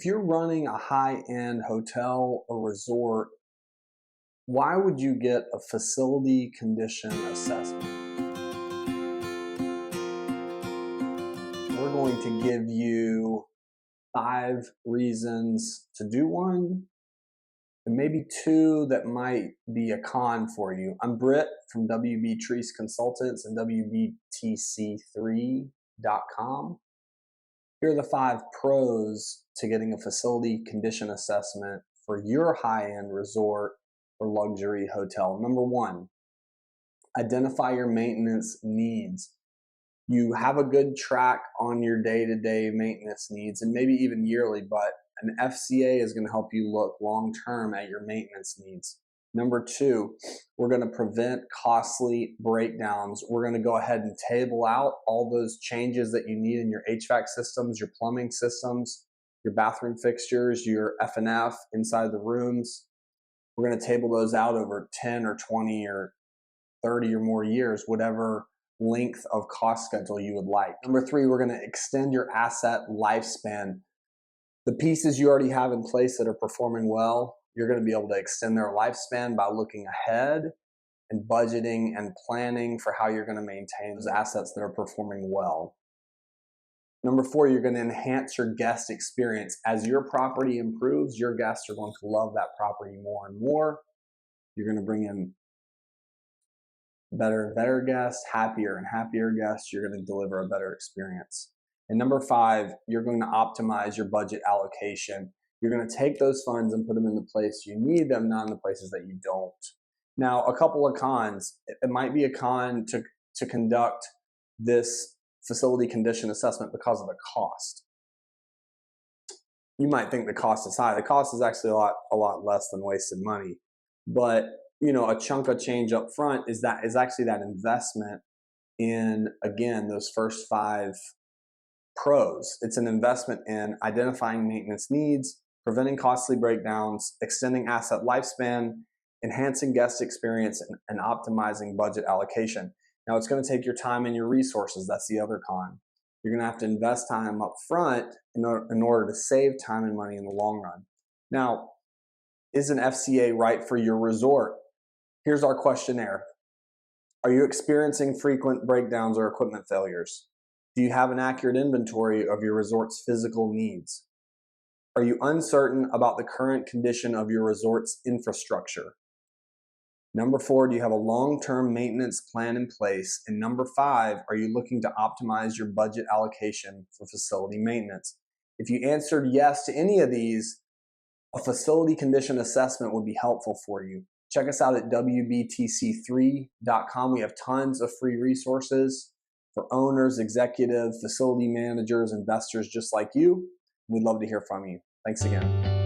If you're running a high-end hotel or resort, why would you get a facility condition assessment? We're going to give you 5 reasons to do one, and maybe 2 that might be a con for you. I'm Britt from WBTreece Consultants and WBTC3.com. Here are the 5 pros to getting a facility condition assessment for your high-end resort or luxury hotel. Number 1, identify your maintenance needs. You have a good track on your day-to-day maintenance needs and maybe even yearly, but an FCA is going to help you look long-term at your maintenance needs. Number 2, we're going to prevent costly breakdowns. We're going to go ahead and table out all those changes that you need in your HVAC systems, your plumbing systems, your bathroom fixtures, your F&F inside the rooms. We're going to table those out over 10 or 20 or 30 or more years, whatever length of cost schedule you would like. Number 3, we're going to extend your asset lifespan. The pieces you already have in place that are performing well, you're going to be able to extend their lifespan by looking ahead and budgeting and planning for how you're going to maintain those assets that are performing well. Number 4, you're going to enhance your guest experience. As your property improves, your guests are going to love that property more and more. You're going to bring in better and better guests, happier and happier guests. You're going to deliver a better experience. And number 5, you're going to optimize your budget allocation. You're going to take those funds and put them in the place you need them, not in the places that you don't. Now, a couple of cons. It might be a con to conduct this facility condition assessment because of the cost. You might think the cost is high. The cost is actually a lot less than wasted money. But a chunk of change up front is actually that investment in, again, those first 5 pros. It's an investment in identifying maintenance needs, preventing costly breakdowns, extending asset lifespan, enhancing guest experience, and optimizing budget allocation. Now, it's going to take your time and your resources. That's the other con. You're going to have to invest time up front in order to save time and money in the long run. Now, is an FCA right for your resort? Here's our questionnaire. Are you experiencing frequent breakdowns or equipment failures? Do you have an accurate inventory of your resort's physical needs? Are you uncertain about the current condition of your resort's infrastructure? Number 4, do you have a long-term maintenance plan in place? And number 5, are you looking to optimize your budget allocation for facility maintenance? If you answered yes to any of these, a facility condition assessment would be helpful for you. Check us out at WBTC3.com. We have tons of free resources for owners, executives, facility managers, investors just like you. We'd love to hear from you. Thanks again.